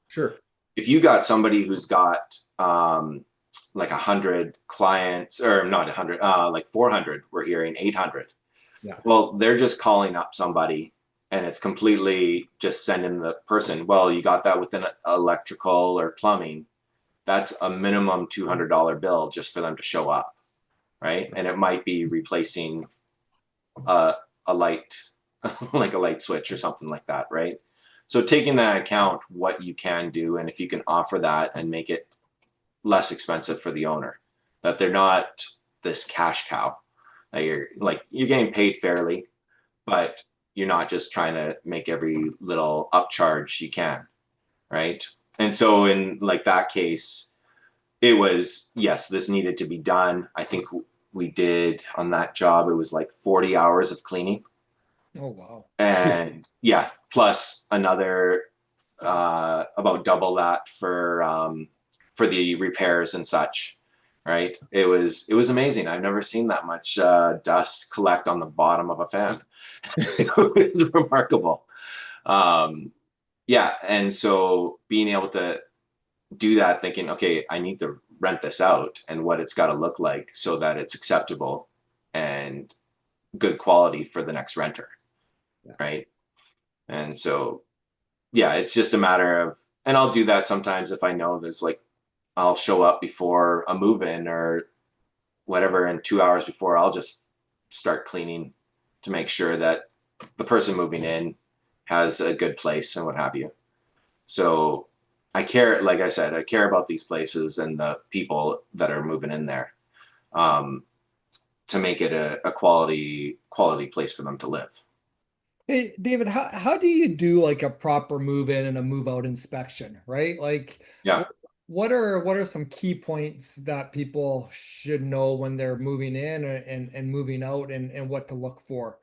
Sure. If you got somebody who's got like 100 clients, or not 100, like 400, we're hearing 800. Yeah. Well, they're just calling up somebody and it's completely just sending the person, well, you got that within electrical or plumbing. That's a minimum $200 bill just for them to show up, right? And it might be replacing a light, like a light switch or something like that, right? So taking that account, what you can do, and if you can offer that and make it less expensive for the owner, that they're not this cash cow. That you're getting paid fairly, but you're not just trying to make every little upcharge you can, right? And so in like that case, it was, yes, this needed to be done. I think we did on that job, it was like 40 hours of cleaning. Oh, wow. And yeah, plus another about double that for the repairs and such, right? It was amazing. I've never seen that much dust collect on the bottom of a fan. It was remarkable. Yeah, and so being able to do that, thinking, okay, I need to rent this out and what it's got to look like so that it's acceptable and good quality for the next renter, Yeah. right? And so, yeah, it's just a matter of, and I'll do that sometimes if I know there's like, I'll show up before a move in or whatever, and 2 hours before, I'll just start cleaning to make sure that the person moving in has a good place and what have you. So I care, like I said, I care about these places and the people that are moving in there, um, to make it a quality place for them to live. Hey, David, how do you do like a proper move in and a move out inspection, right? Like Yeah. wh- what are some key points that people should know when they're moving in and moving out and what to look for?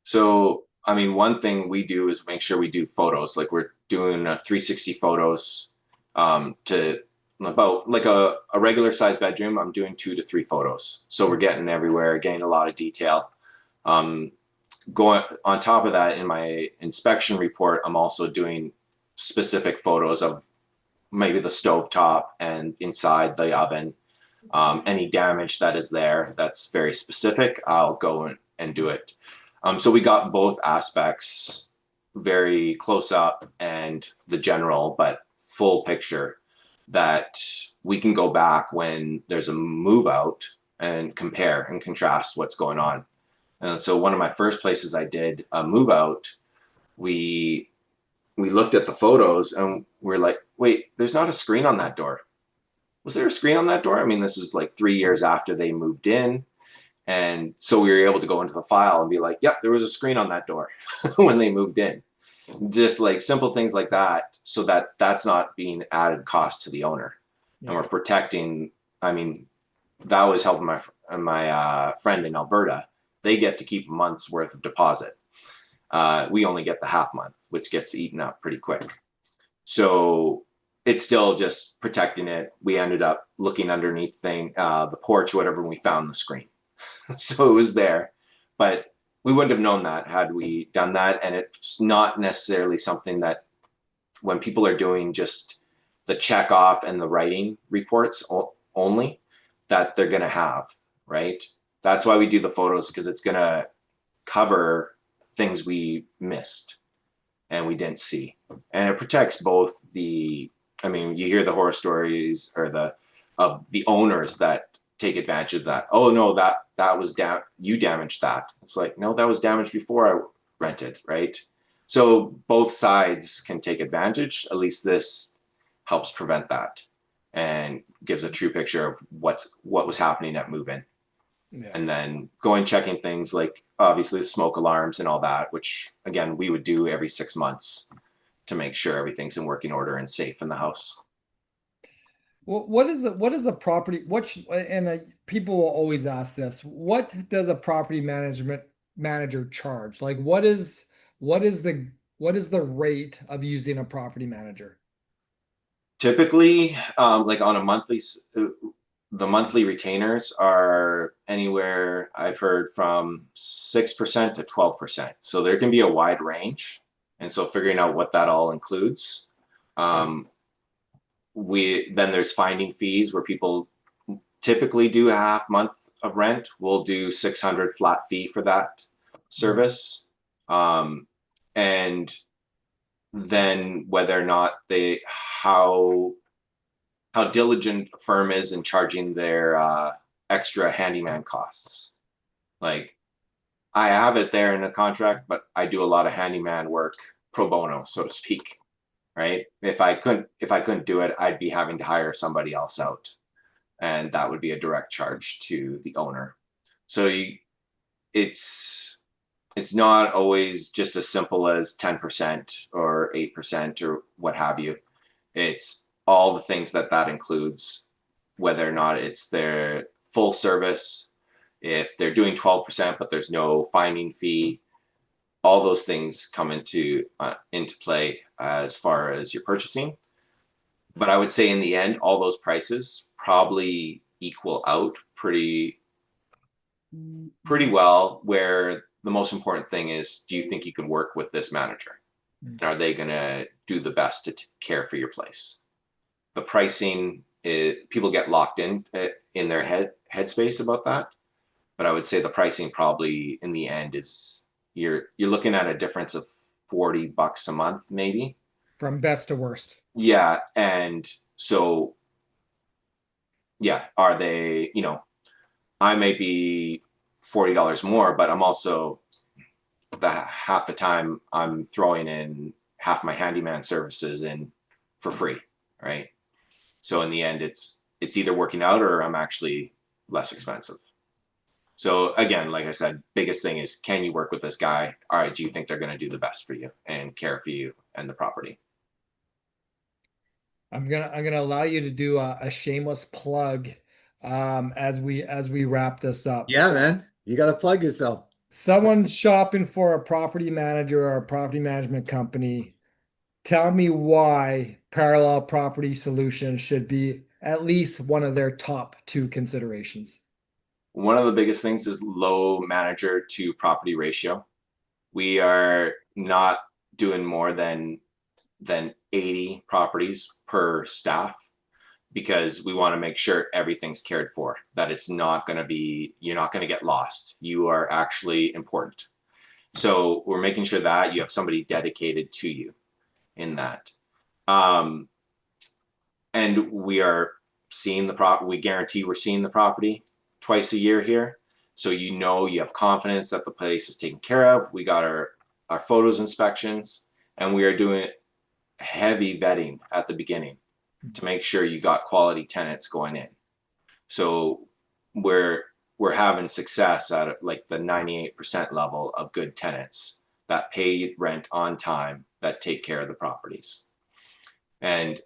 So, I mean, one thing we do is make sure we do photos. Like we're doing 360 photos to about like a regular size bedroom. I'm doing 2 to 3 photos. So we're getting everywhere, getting a lot of detail. Um, Going on top of that, in my inspection report, I'm also doing specific photos of maybe the stove top and inside the oven. Any damage that is there that's very specific, I'll go and do it. So we got both aspects very close up and the general, but full picture that we can go back when there's a move out and compare and contrast what's going on. And so one of my first places I did a move out, we we looked at the photos and we're like, wait, there's not a screen on that door. Was there a screen on that door? I mean, this is like 3 years after they moved in. And so we were able to go into the file and be like, yep, there was a screen on that door when they moved in. Just like simple things like that, so that that's not being added cost to the owner. And Yeah. we're protecting, I mean, that was helping my friend in Alberta. They get to keep a month's worth of deposit. We only get the half month, which gets eaten up pretty quick. So it's still just protecting it. We ended up looking underneath the porch, whatever, when we found the screen. So it was there, but we wouldn't have known that had we done that. And it's not necessarily something that when people are doing just the check off and the writing reports only, that they're going to have, right? That's why we do the photos, because it's going to cover things we missed and we didn't see. And it protects both I mean, you hear the horror stories or of the owners that take advantage of that. Oh no, that was you damaged that. It's like, no, that was damaged before I rented, right? So both sides can take advantage. At least this helps prevent that and gives a true picture of what was happening at move-in. Yeah. And then going checking things like obviously smoke alarms and all that, which again we would do every 6 months to make sure everything's in working order and safe in the house. What is a property? People will always ask this. What does a property management manager charge? Like, what is the rate of using a property manager? Typically, like on a the monthly retainers are anywhere I've heard from 6% to 12%. So there can be a wide range. And so figuring out what that all includes. Then there's finding fees where people typically do a half month of rent. We'll do 600 flat fee for that service. And then whether or not how diligent a firm is in charging their extra handyman costs. Like I have it there in the contract, but I do a lot of handyman work pro bono, so to speak. Right? If I couldn't do it, I'd be having to hire somebody else out, and that would be a direct charge to the owner. So it's not always just as simple as 10% or 8% or what have you. It's all the things that includes, whether or not it's their full service, if they're doing 12%, but there's no finding fee, all those things come into play as far as your purchasing. But I would say in the end, all those prices probably equal out pretty well, where the most important thing is, do you think you can work with this manager? And are they going to do the best to care for your place? The pricing, people get locked in their headspace about that. But I would say the pricing probably in the end is you're looking at a difference of $40 a month, maybe. From best to worst. Yeah. And so, yeah, are they, I may be $40 more, but I'm also half the time I'm throwing in half my handyman services in for free, right? So in the end, it's either working out or I'm actually less expensive. So again, like I said, biggest thing is, can you work with this guy? All right, do you think they're going to do the best for you and care for you and the property? I'm gonna allow you to do a shameless plug as we wrap this up. Yeah, man. You got to plug yourself. Someone shopping for a property manager or a property management company, tell me why Parallel Property Solutions should be at least one of their top two considerations. One of the biggest things is low manager to property ratio. We are not doing more than 80 properties per staff, because we want to make sure everything's cared for, that it's not going to be, you're not going to get lost. You are actually important. So we're making sure that you have somebody dedicated to you in that. And we are seeing the property, we guarantee we're seeing the property twice a year here. So you have confidence that the place is taken care of. We got our photos inspections, and we are doing heavy vetting at the beginning to make sure you got quality tenants going in. So we're having success at like the 98% level of good tenants that pay rent on time, that take care of the properties. And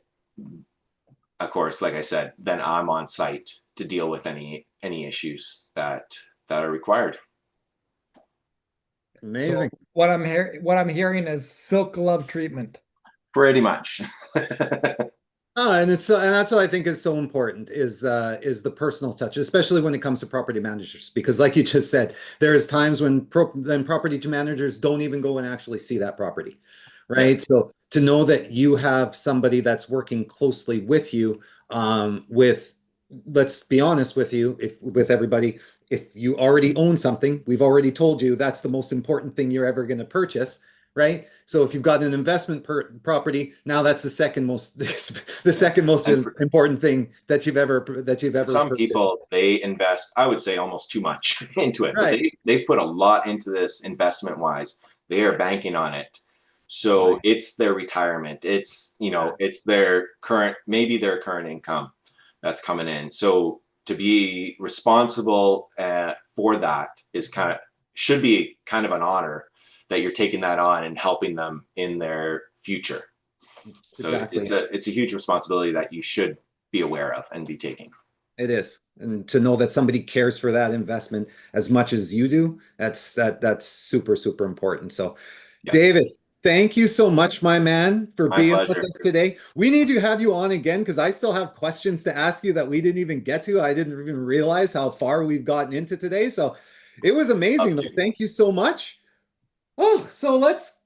of course, like I said, then I'm on site to deal with any issues that are required. Amazing. So what I'm hearing is silk glove treatment. Pretty much. And that's what I think is so important is the personal touch, especially when it comes to property managers, because like you just said, there is times when property managers don't even go and actually see that property, right? Yeah. So to know that you have somebody that's working closely with you, let's be honest with you, with everybody, if you already own something, we've already told you that's the most important thing you're ever going to purchase. Right. So if you've got an investment property, now that's the second most important thing that you've ever Some purchased. people, they invest, I would say, almost too much into it. Right. But they've put a lot into this investment wise. They are banking on it. So right. It's their retirement. It's it's their current income that's coming in. So to be responsible for that should be kind of an honor, that you're taking that on and helping them in their future. So exactly. It's a huge responsibility that you should be aware of and be taking. It is. And to know that somebody cares for that investment as much as you do, that's super, super important. So yeah. David, Thank you so much, my man, for My being with pleasure. us today. We need to have you on again because I still have questions to ask you that we didn't even get to. I didn't even realize how far we've gotten into today. So it was amazing, Love though. to. Thank you so much. Oh, so let's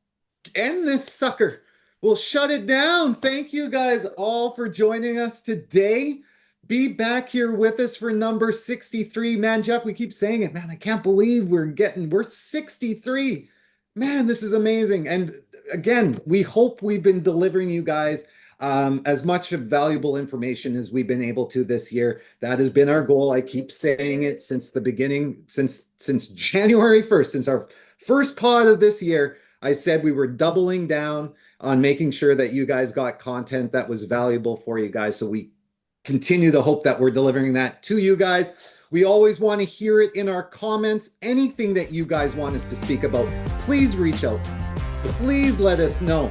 end this sucker. We'll shut it down. Thank you guys all for joining us today. Be back here with us for number 63. Man, Geoff, we keep saying it. Man, I can't believe we're 63. Man, this is amazing. And again, we hope we've been delivering you guys as much of valuable information as we've been able to this year. That has been our goal. I keep saying it since the beginning, since January 1st, since our first pod of this year. I said we were doubling down on making sure that you guys got content that was valuable for you guys. So we continue to hope that we're delivering that to you guys. We always want to hear it in our comments. Anything that you guys want us to speak about, please reach out. Please let us know.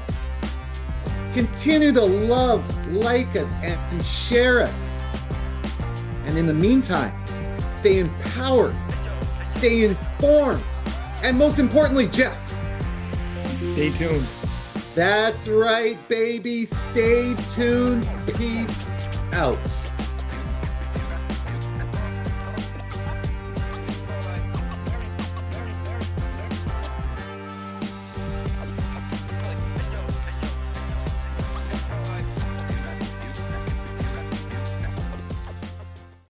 Continue to love, like us, and share us. And in the meantime, stay empowered, stay informed, and most importantly, Geoff, Stay tuned. that's right, baby. Stay tuned. Peace out.